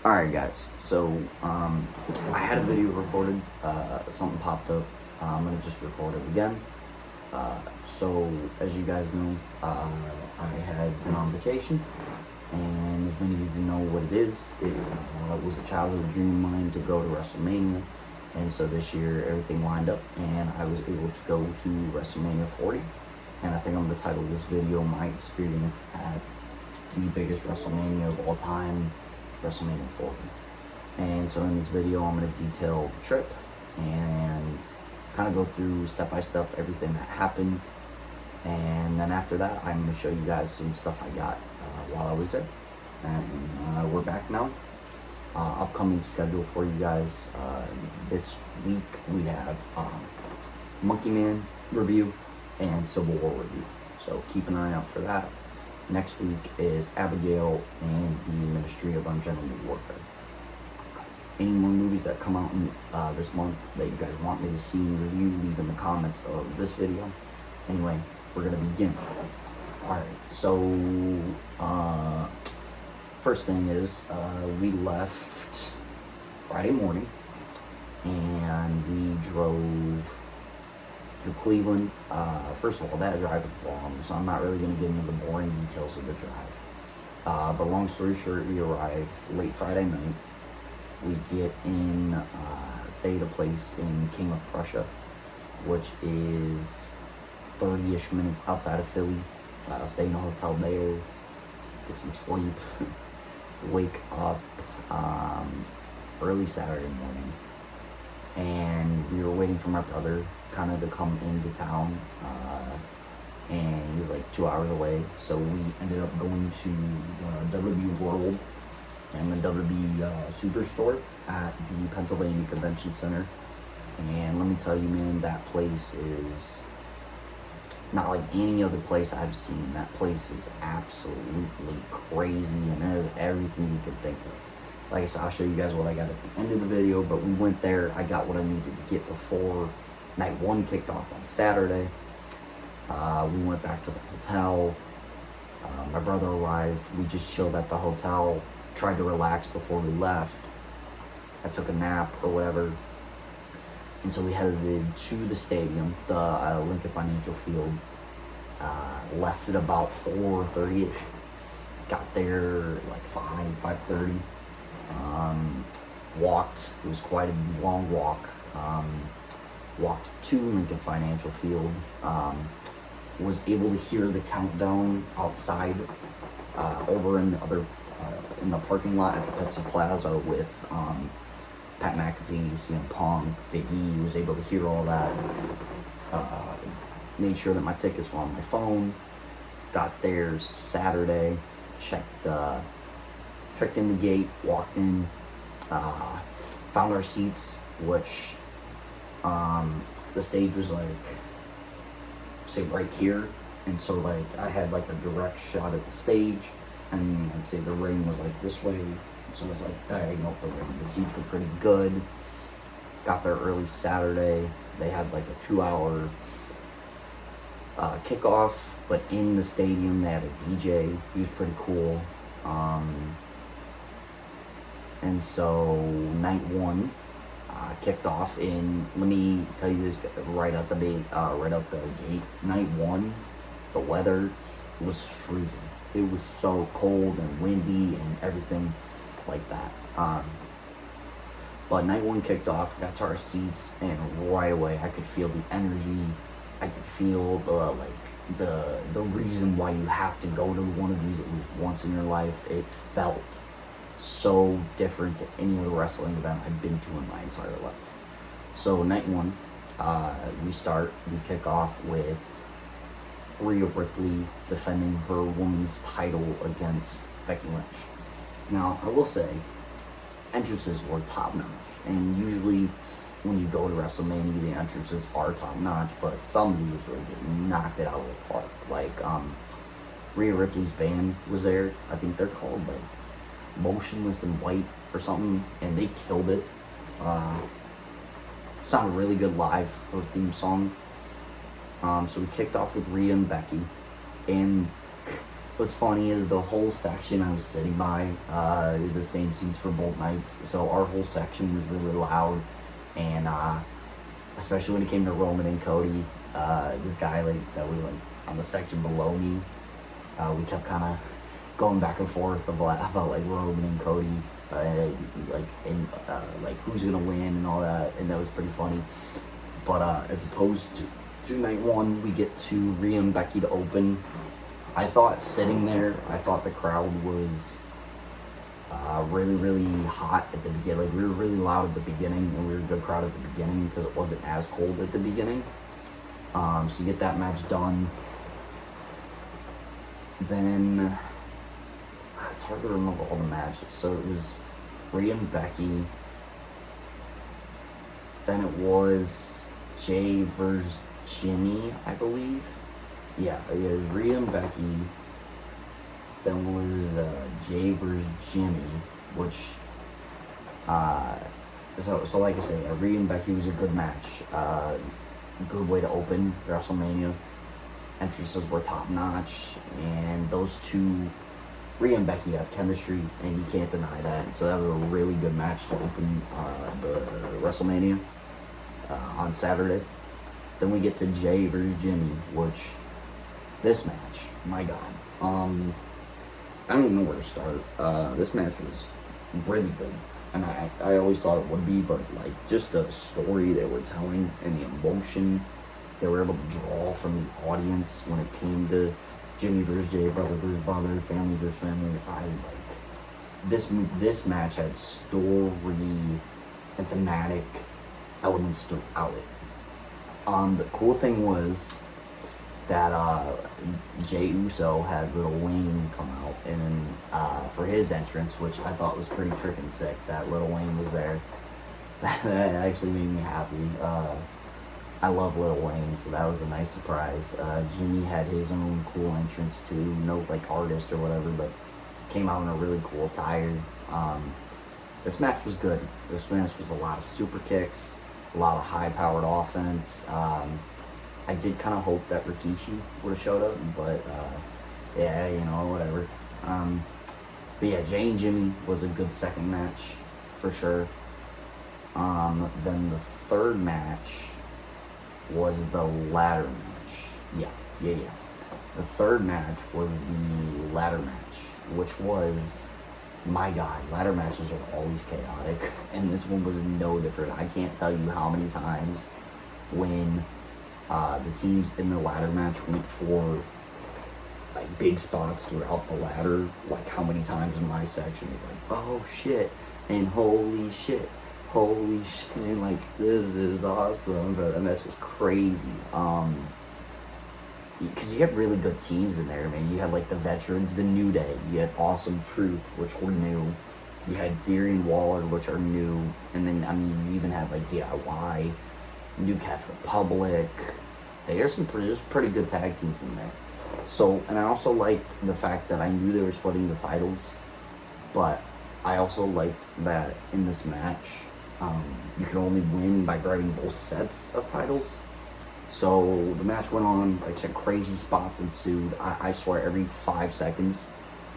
Alright guys, so I had a video recorded, something popped up. I'm gonna just record it again. So as you guys know, I had been on vacation, and as many of you know what it is, it was a childhood dream of mine to go to WrestleMania, and so this year everything lined up and I was able to go to WrestleMania 40, and I think I'm gonna title this video my experience at the biggest WrestleMania of all time, WrestleMania 40. And so in this video I'm going to detail the trip and kind of go through step by step everything that happened, and then after that I'm going to show you guys some stuff I got while I was there. And we're back now. Upcoming schedule for you guys this week, we have Monkey Man review and Civil War review, so keep an eye out for that. Next week is Abigail and the Ministry of Ungentle Warfare. Any more movies that come out in, this month that you guys want me to see and review, leave in the comments of this video. Anyway, we're going to begin. Alright, so first thing is we left Friday morning and we drove through Cleveland. First of all, that drive is long, so I'm not really going to get into the boring details of the drive. But long story short, we arrived late Friday night. We get in, stay at a place in King of Prussia, which is 30-ish minutes outside of Philly. Stay in a hotel there, get some sleep, wake up early Saturday morning, and we were waiting for my brother kind of to come into town, and he's like 2 hours away, so we ended up going to WWE World and the WWE Superstore at the Pennsylvania Convention Center. And let me tell you, man, that place is not like any other place I've seen. That place is absolutely crazy, and it has everything you can think of. Like I said, I'll show you guys what I got at the end of the video, but we went there. I got what I needed to get before night one kicked off on Saturday. We went back to the hotel. My brother arrived. We just chilled at the hotel, tried to relax before we left. I took a nap or whatever. And so we headed to the stadium, the Lincoln Financial Field. Left at about 4:30ish. Got there like 5:30. Walked. It was quite a long walk. Walked to Lincoln Financial Field. Was able to hear the countdown outside, over in the other, in the parking lot at the Pepsi Plaza with Pat McAfee, CM Punk, Big E. Was able to hear all that. Made sure that my tickets were on my phone. Got there Saturday. Checked in the gate. Walked in. Found our seats, which the stage was like, say, right here, and so like I had like a direct shot at the stage, and I'd say the ring was like this way, so it was like diagonal up the ring. The seats were pretty good. Got there early Saturday. They had like a 2-hour kickoff, but in the stadium they had a DJ. He was pretty cool. And so night one kicked off in, let me tell you this right out the gate. Night one, the weather was freezing. It was so cold and windy and everything like that. But night one kicked off, got to our seats, and right away I could feel the energy. I could feel the reason why you have to go to one of these at least once in your life. It felt so different to any other wrestling event I've been to in my entire life. So night one, we kick off with Rhea Ripley defending her women's title against Becky Lynch. Now, I will say, entrances were top notch, and usually when you go to WrestleMania, the entrances are top notch, but some of these were just knocked it out of the park. Like, Rhea Ripley's band was there. I think they're called like Motionless in White or something, and they killed it. Sounded really good live, her theme song. So we kicked off with Rhea and Becky, and what's funny is the whole section I was sitting by, the same seats for both nights, so our whole section was really loud, and especially when it came to Roman and Cody, this guy like that was like on the section below me, we kept kind of going back and forth about like Roman and Cody, like who's gonna win and all that, and that was pretty funny. But as opposed to night one, we get to Rhea and Becky to open. I thought sitting there, I thought the crowd was really, really hot at the beginning. Like, we were really loud at the beginning, and we were a good crowd at the beginning because it wasn't as cold at the beginning. So you get that match done. Then, it's hard to remember all the matches. So it was Rhea and Becky. Then it was Jay versus Jimmy, I believe. Yeah, it was Rhea and Becky. Then was Jay versus Jimmy, which, so like I say, Rhea and Becky was a good match. Good way to open WrestleMania. Entrances were top notch, and those two, Rhea and Becky, have chemistry, and you can't deny that. And so that was a really good match to open the WrestleMania on Saturday. Then we get to Jay versus Jimmy, which, this match, my God, I don't even know where to start. This match was really good, and I always thought it would be, but like just the story they were telling and the emotion they were able to draw from the audience when it came to Jimmy versus Jay, brother versus brother, family versus family. I like this match had story and thematic elements throughout it. The cool thing was that Jey Uso had Lil Wayne come out and for his entrance, which I thought was pretty freaking sick. That Lil Wayne was there. That actually made me happy. I love Lil Wayne, so that was a nice surprise. Jimmy had his own cool entrance too, no like artist or whatever, but came out in a really cool attire. This match was good. This match was a lot of super kicks, a lot of high-powered offense. I did kind of hope that Rikishi would have showed up, but yeah, you know, whatever. But yeah, Jay and Jimmy was a good second match for sure. Then the third match was the ladder match. Yeah. The third match was the ladder match, which was, my God, ladder matches are always chaotic, and this one was no different. I can't tell you how many times when the teams in the ladder match went for like big spots throughout the ladder, like how many times in my section was like, oh shit, and holy shit, and like, this is awesome. But that match was crazy. Because you had really good teams in there, man. You had like the veterans, the New Day. You had Awesome Truth, which were new. You had Theory and Waller, which are new. And then, I mean, you even had like DIY, New Catch Republic. There's pretty good tag teams in there. So, and I also liked the fact that I knew they were splitting the titles, but I also liked that in this match, you could only win by grabbing both sets of titles. So the match went on, like I said, crazy spots ensued. I swear every 5 seconds,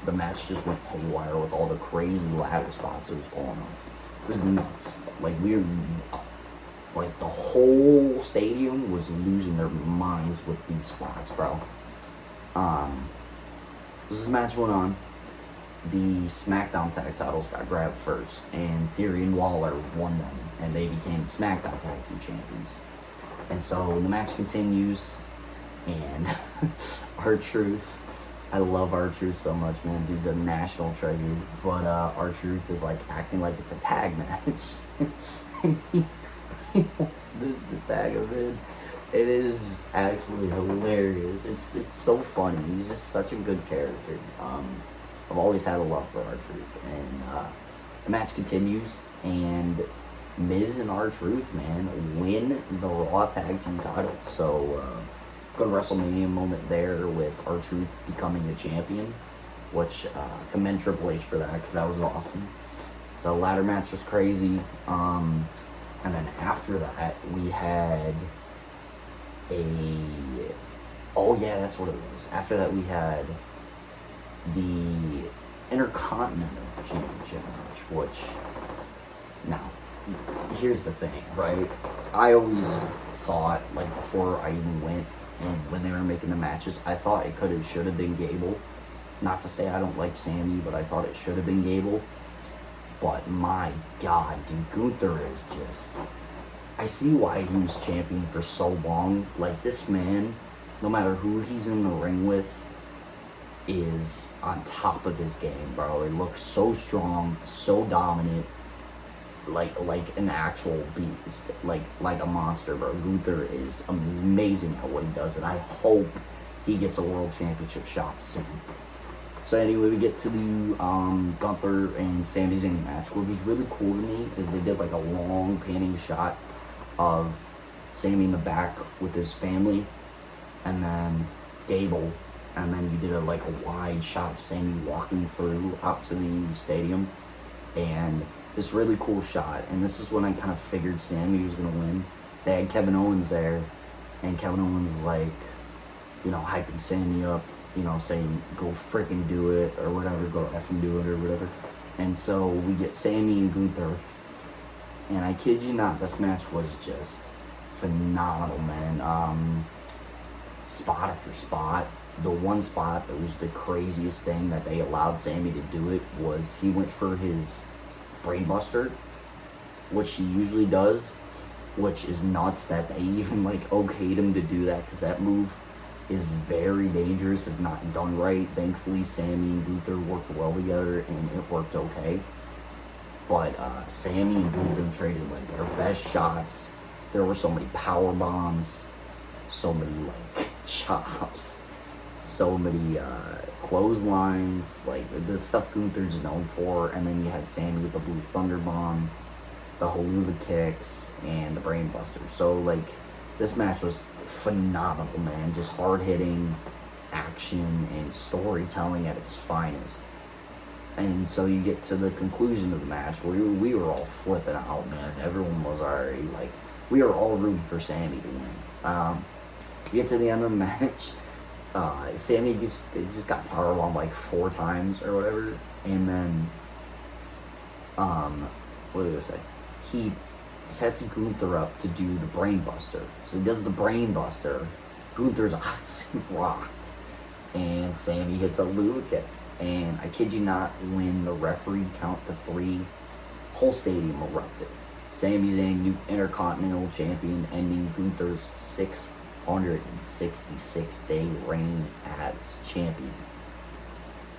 the match just went haywire with all the crazy ladder spots it was pulling off. It was nuts. Like, like the whole stadium was losing their minds with these spots, bro. This match went on. The SmackDown tag titles got grabbed first, and Theory and Waller won them, and they became the SmackDown tag team champions. And so the match continues, and R-Truth, I love R-Truth so much, man. Dude's a national treasure. But R-Truth is like acting like it's a tag match. He wants this to tag him in. It is actually hilarious. It's so funny. He's just such a good character. I've always had a love for R-Truth. And the match continues, and Miz and R-Truth, man, win the Raw Tag Team titles. So, good WrestleMania moment there with R-Truth becoming the champion, which commend Triple H for that, because that was awesome. So, ladder match was crazy. And then after that, we had oh yeah, that's what it was. After that, we had the Intercontinental Championship match, which, now, here's the thing, right? I always thought, like, before I even went and when they were making the matches, I thought it could have, should have been Gable. Not to say I don't like Sammy, but I thought it should have been Gable. But my God, dude, Gunther is just... I see why he was champion for so long. Like, this man, no matter who he's in the ring with, is on top of his game, bro. He looks so strong, so dominant, like an actual beast, like a monster, bro. Gunther is amazing at what he does, and I hope he gets a world championship shot soon. So anyway, we get to the Gunther and Sami Zayn match. What was really cool to me is they did like a long panning shot of Sami in the back with his family, and then Gable, and then you did a wide shot of Sami walking through out to the stadium, and this really cool shot. And this is when I kind of figured Sami was gonna win. They had Kevin Owens there, and Kevin Owens is like, you know, hyping Sami up, you know, saying go freaking do it or whatever, go effing do it or whatever. And so we get Sami and Gunther, and I kid you not, this match was just phenomenal, man. Spot after spot. The one spot that was the craziest thing that they allowed Sami to do it was he went for his brainbuster, which he usually does, which is nuts that they even okayed him to do that, because that move is very dangerous if not done right. Thankfully, Sami and Gunther worked well together and it worked okay. But Sami and Gunther traded their best shots. There were so many power bombs, so many chops, so many clotheslines, the stuff Gunther's known for. And then you had Sami with the Blue Thunder Bomb, the Haluva kicks, and the Brainbuster. So this match was phenomenal, man. Just hard-hitting action and storytelling at its finest. And so you get to the conclusion of the match where we were all flipping out, man. Everyone was already we were all rooting for Sami to win. You get to the end of the match, Sami just got powerbombed 4 times or whatever, and then what did I say? He sets Gunther up to do the Brainbuster. So he does the Brainbuster. Gunther's eyes rocked, and Sami hits a Luva kick. And I kid you not, when the referee counted to 3, whole stadium erupted. Sami Zayn, new Intercontinental Champion, ending Gunther's 666-day reign as champion.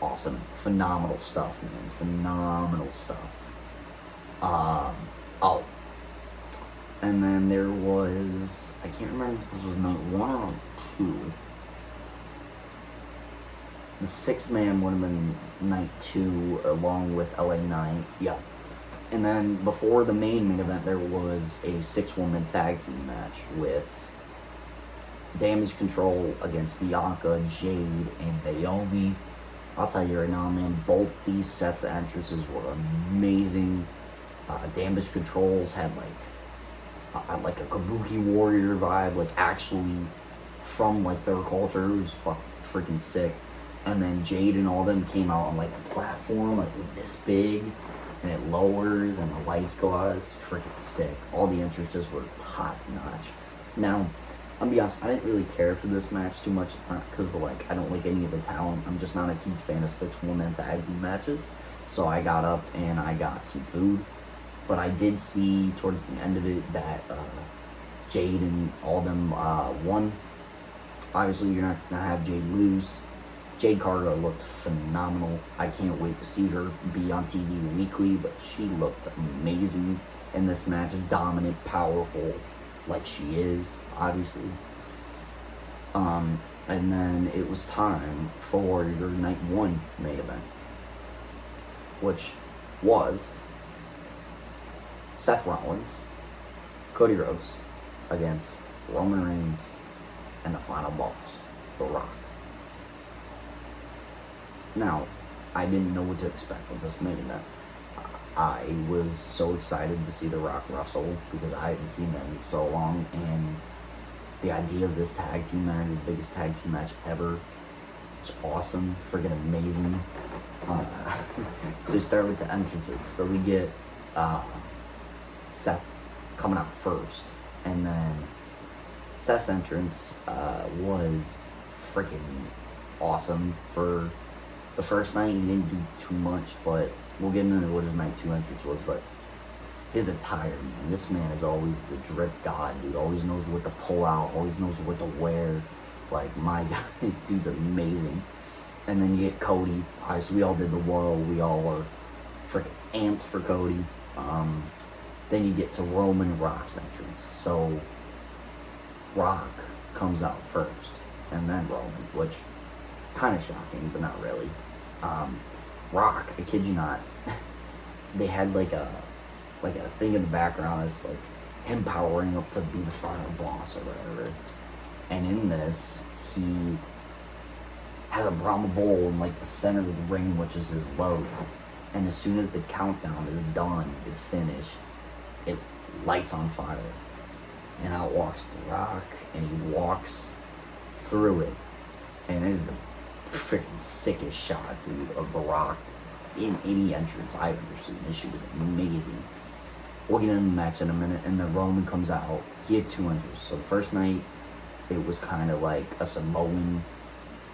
Awesome. Phenomenal stuff, man. Phenomenal stuff. And then there was, I can't remember if this was night 1 or night 2. The 6-man would have been night 2 along with LA Knight. Yeah. And then before the main event, there was a 6-woman tag team match with Damage Control against Bianca, Jade, and Naomi. I'll tell you right now, man, both these sets of entrances were amazing. Damage Controls had a Kabuki Warrior vibe, actually from their culture. It was freaking sick. And then Jade and all them came out on a platform this big, and it lowers and the lights go out. It's freaking sick. All the entrances were top notch. Now, I'll be honest, I didn't really care for this match too much. It's not because I don't like any of the talent. I'm just not a huge fan of 6-woman tag team matches. So I got up and I got some food. But I did see towards the end of it that Jade and all them won. Obviously, you're not going to have Jade lose. Jade Cargill looked phenomenal. I can't wait to see her be on TV weekly, but she looked amazing in this match. Dominant, powerful, like she is, obviously. And then it was time for your night 1 main event, which was Seth Rollins, Cody Rhodes against Roman Reigns and the final boss, The Rock. Now, I didn't know what to expect with this main event. I was so excited to see The Rock wrestle because I hadn't seen that in so long, and the idea of this tag team match, the biggest tag team match ever, It's awesome, freaking amazing. Uh, so we start with the entrances. So we get Seth coming out first, and then Seth's entrance was freaking awesome. For the first night, he didn't do too much, but we'll get into what his night 2 entrance was. But his attire, man, this man is always the drip god, dude. Always knows what to pull out, always knows what to wear. Like, my God, this dude's amazing. And then you get Cody. Obviously, we all did the whoa. We all were freaking amped for Cody. Then you get to Roman and Rock's entrance. So Rock comes out first, and then Roman, which kind of shocking, but not really. Rock, I kid you not, they had like a thing in the background. It's like him powering up to be the final boss or whatever. And in this, he has a Brahma bowl in like the center of the ring, which is his logo. And as soon as the countdown is done, it's finished, it lights on fire. And out walks The Rock, and he walks through it. And it is the freaking sickest shot, dude, of The Rock in any entrance I've ever seen. This shit was amazing. We'll get into the match in a minute, and then Roman comes out. He had 2 entrances. So the first night, it was kind of like a Samoan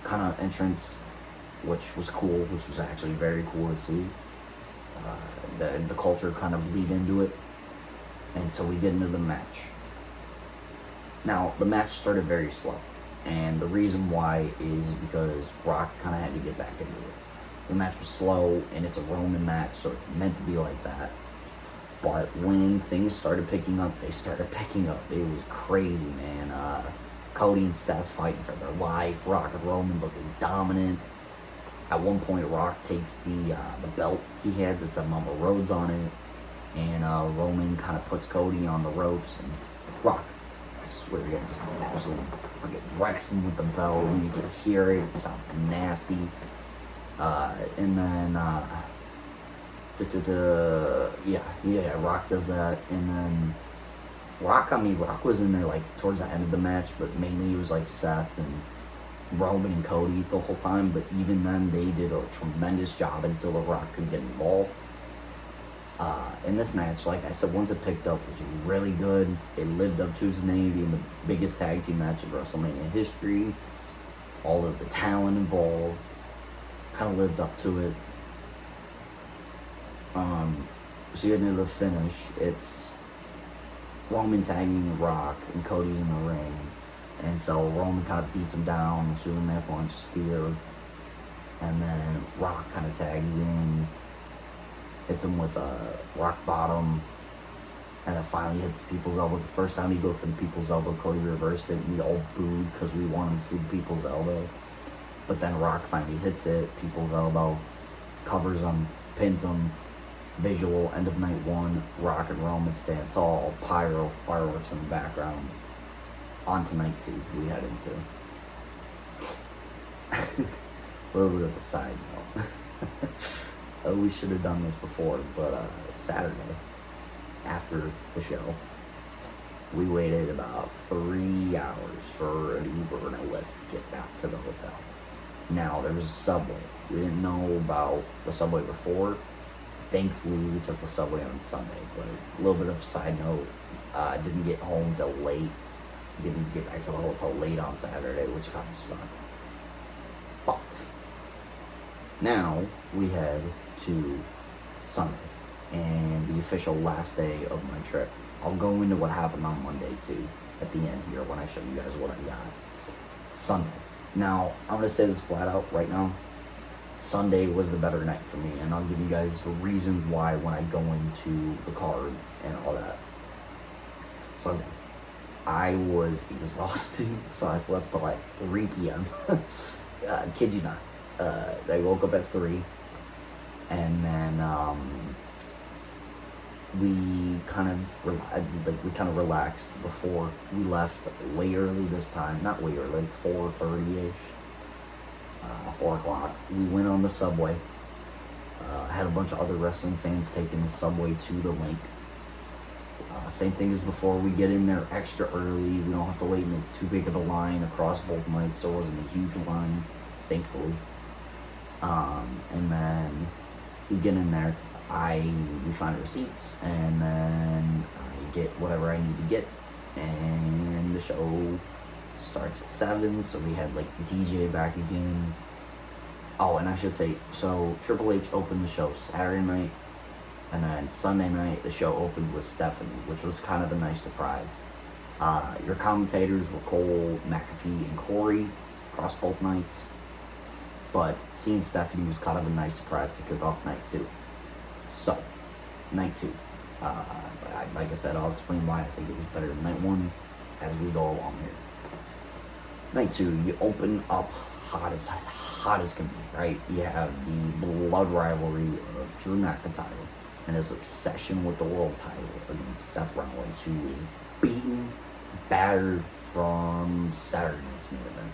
kind of entrance, which was cool, which was actually very cool to see. The culture kind of bleed into it. And so we get into the match. Now, the match started very slow. And the reason why is because Rock kind of had to get back into it. The match was slow, and it's a Roman match, so it's meant to be like that. But when things started picking up, they started picking up. It was crazy, man. Cody and Seth fighting for their life. Rock and Roman looking dominant. At one point, Rock takes the belt he had that said Mama Rhodes on it. And Roman kind of puts Cody on the ropes. And Rock, I swear to God, just absolutely freaking wrecks him with the belt. And you can hear it. It sounds nasty. And then, Rock does that. And then Rock was in there like towards the end of the match, but mainly it was like Seth and Roman and Cody the whole time. But even then, they did a tremendous job until The Rock could get involved. In this match, like I said, once it picked up, it was really good. It lived up to its name, being the biggest tag team match in WrestleMania history. All of the talent involved kind of lived up to it. So you get into the finish. It's Roman tagging Rock, and Cody's in the ring. And so Roman kind of beats him down, Superman punch, spear. And then Rock kind of tags in, hits him with a rock bottom, and then finally hits the people's elbow. The first time he go for the people's elbow, Cody reversed it, and we all booed because we wanted to see the people's elbow. But then Rock finally hits it, people's elbow, covers him, pins him. Visual, end of night 1, Rock and Roman stand tall, pyro, fireworks in the background. On to night 2, we head into. A little bit of a side note. We should have done this before, but Saturday, after the show, we waited about 3 hours for an Uber and a Lyft to get back to the hotel. Now, there was a subway. We didn't know about the subway before. Thankfully, we took the subway on Sunday, but a little bit of side note, didn't get home till late. Didn't get back to the hotel late on Saturday, which kind of sucked. But now we head to Sunday and the official last day of my trip. I'll go into what happened on Monday too at the end here when I show you guys what I got. Sunday. Now, I'm going to say this flat out right now. Sunday was the better night for me, and I'll give you guys the reason why when I go into the card and all that. Sunday, I was exhausted, so I slept till like 3 p.m. Kid you not. I woke up at 3, and then we kind of relaxed before we left way early this time. Not way early, like 4:30ish. 4 o'clock. We went on the subway. Had a bunch of other wrestling fans taking the subway to the link. Same thing as before. We get in there extra early. We don't have to wait in too big of a line across both nights. There wasn't a huge line. thankfully. And then we get in there, we find receipts, and then I get whatever I need to get, and the show starts at 7, so we had like DJ back again. Oh, and I should say, so Triple H opened the show Saturday night, and then Sunday night the show opened with Stephanie, which was kind of a nice surprise. Your commentators were Cole, McAfee, and Corey across both nights, but seeing Stephanie was kind of a nice surprise to kick off night 2. So, night 2. Like I said, I'll explain why I think it was better than night 1 as we go along here. Night 2, you open up hot as can be, right? You have the blood rivalry of Drew McIntyre and his obsession with the world title against Seth Rollins, who is beaten, battered from Saturday night's main event.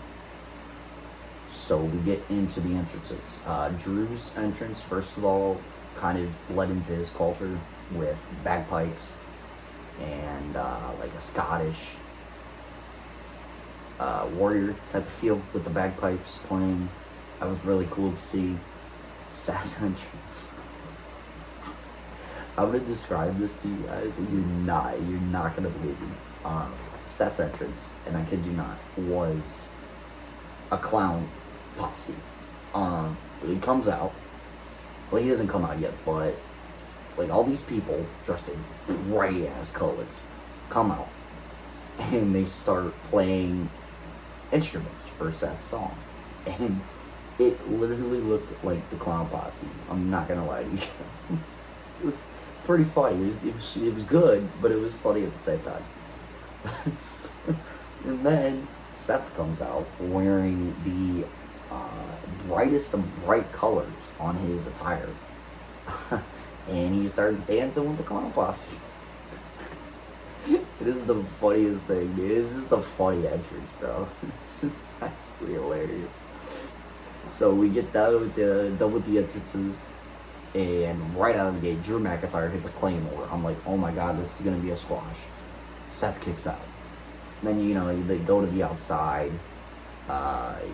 So we get into the entrances. Drew's entrance, first of all, kind of led into his culture with bagpipes and like a Scottish warrior type of feel with the bagpipes playing. That was really cool to see. Seth's entrance. I'm gonna describe this to you guys, and you're not gonna believe me. Seth's entrance, and I kid you not, was a clown posse. He comes out. Well, he doesn't come out yet, but like all these people dressed in bright ass colors come out, and they start playing instruments for Seth's song, and it literally looked like the clown posse. I'm not gonna lie to you. It was pretty funny. It was good, but it was funny at the same time. And then Seth comes out wearing the brightest of bright colors on his attire, and he starts dancing with the clown posse. It is the funniest thing. It is just a funny entrance, bro. It's actually hilarious. So we get done with the entrances, and right out of the gate, Drew McIntyre hits a Claymore. I'm like, oh my god, this is gonna be a squash. Seth kicks out. Then they go to the outside.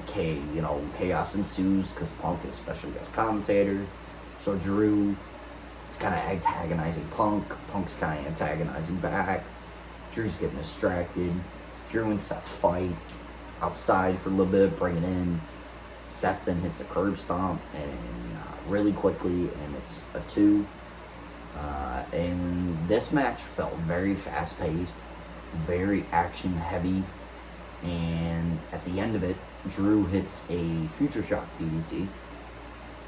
Chaos ensues because Punk is special guest commentator. So Drew is kind of antagonizing Punk. Punk's kind of antagonizing back. Drew's getting distracted. Drew and Seth fight outside for a little bit, bring it in. Seth then hits a curb stomp and really quickly, and it's a 2. And this match felt very fast-paced, very action-heavy, and at the end of it, Drew hits a Future Shock DDT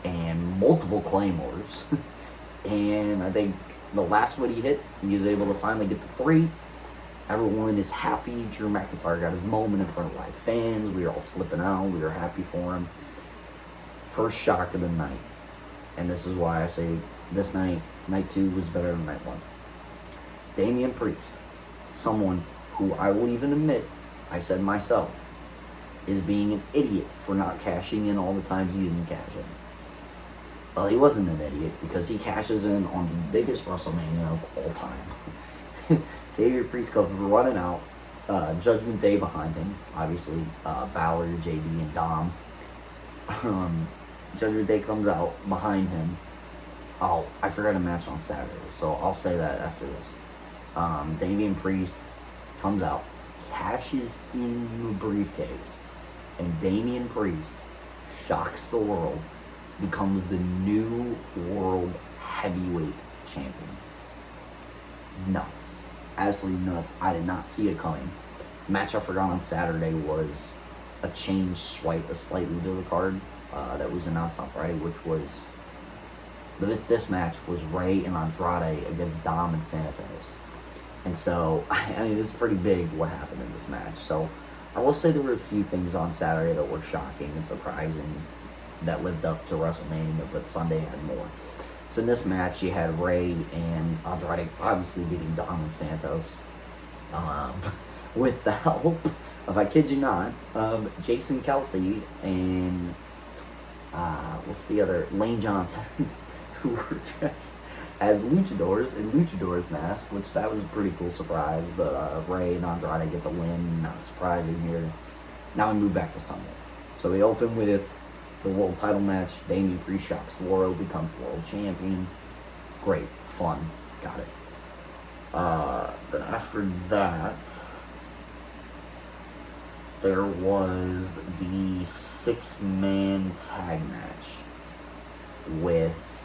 and multiple Claymores. And I think the last one he hit, he was able to finally get the 3. Everyone is happy. Drew McIntyre got his moment in front of live fans. We were all flipping out. We were happy for him. First shock of the night. And this is why I say this night 2 was better than night 1. Damian Priest, someone who I will even admit, I said myself, is being an idiot for not cashing in all the times he didn't cash in. Well, he wasn't an idiot because he cashes in on the biggest WrestleMania of all time. Damian Priest comes running out. Judgment Day behind him, obviously. Balor, JD, and Dom. Judgment Day comes out behind him. Oh, I forgot a match on Saturday, so I'll say that after this. Damian Priest comes out, cashes in the briefcase, and Damian Priest shocks the world, becomes the new world heavyweight champion. Nuts. Absolutely nuts. I did not see it coming. The match I forgot on Saturday was a change slightly to the card that was announced on Friday, which was this match was Rey and Andrade against Dom and Santos. And so, I mean, this is pretty big what happened in this match. So, I will say there were a few things on Saturday that were shocking and surprising that lived up to WrestleMania, but Sunday had more. So in this match, you had Rey and Andrade obviously beating Dom and Santos with the help of, I kid you not, Jason Kelsey and what's the other, Lane Johnson, who were dressed as luchadors in luchadors mask, which that was a pretty cool surprise. But Rey and Andrade get the win, not surprising here. Now we move back to Sunday. So we open with the world title match. Damian Priest shocks the world, becomes world champion. Great, fun, got it. Then after that, there was the 6-man tag match with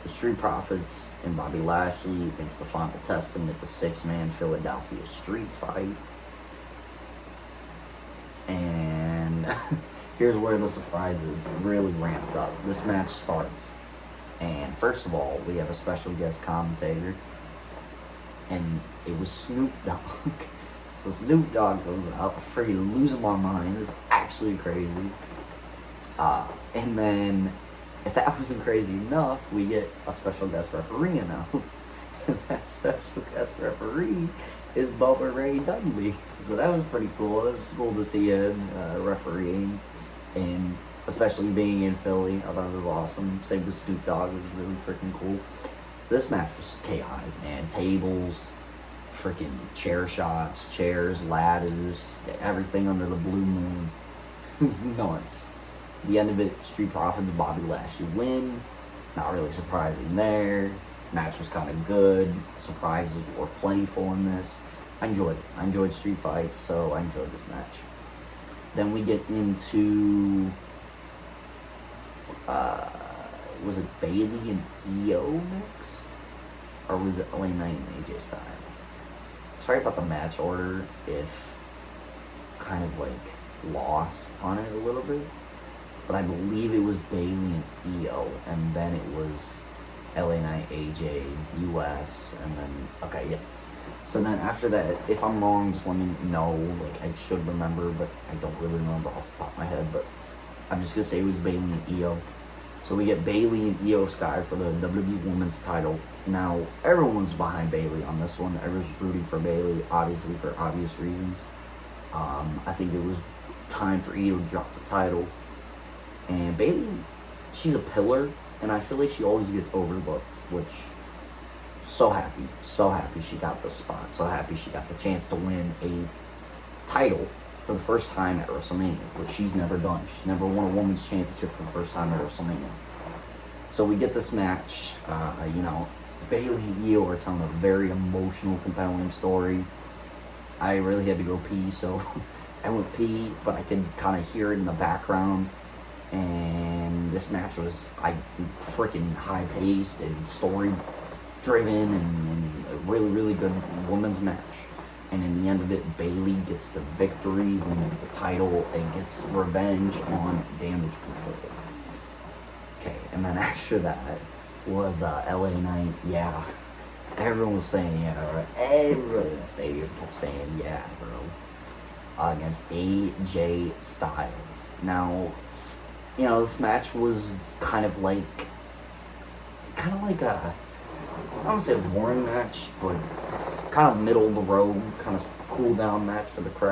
the Street Profits and Bobby Lashley against the Final Testament, the 6-man Philadelphia Street Fight. And here's where the surprises really ramped up. This match starts, and first of all, we have a special guest commentator, and it was Snoop Dogg. So Snoop Dogg goes out, freaking losing my mind. It's actually crazy. And then, if that wasn't crazy enough, we get a special guest referee announced. And that special guest referee is Bubba Ray Dudley. So that was pretty cool. It was cool to see him refereeing, and especially being in Philly. I thought it was awesome. Same with Snoop Dogg. It was really freaking cool. This match was chaotic, man. Tables, freaking chair shots, chairs, ladders, everything under the blue moon. It was nuts. The end of it, Street Profits, Bobby Lashley win. Not really surprising there. Match was kind of good. Surprises were plentiful in this. I enjoyed it. I enjoyed street fights, so I enjoyed this match. Then we get into, was it Bayley and Io next? Or was it LA Knight and AJ Styles? Sorry about the match order if kind of like lost on it a little bit. But I believe it was Bayley and Io, and then it was LA Knight, AJ, US, and then, okay, yeah. So then after that, if I'm wrong, just let me know. Like, I should remember, but I don't really remember off the top of my head. But I'm just going to say it was Bayley and Io. So we get Bayley and Io Sky for the WWE Women's title. Now, everyone's behind Bayley on this one. Everyone's rooting for Bayley, obviously, for obvious reasons. I think it was time for Io to drop the title. And Bayley, she's a pillar, and I feel like she always gets overlooked, which, so happy she got this spot. So happy she got the chance to win a title for the first time at WrestleMania, which she's never done. She's never won a women's championship for the first time at WrestleMania. So we get this match. Bayley and Io are telling a very emotional, compelling story. I really had to go pee, so I went pee, but I could kind of hear it in the background. And this match was freaking high-paced and story-driven and a really, really good women's match. And in the end of it, Bayley gets the victory, wins the title, and gets revenge on Damage Control. Okay, and then after that was LA Knight. Yeah, everyone was saying yeah, right? Everyone in the stadium kept saying yeah, bro. Against AJ Styles. Now, this match was kind of like a, I don't want to say a boring match, but kind of middle of the road, kind of cool down match for the crowd.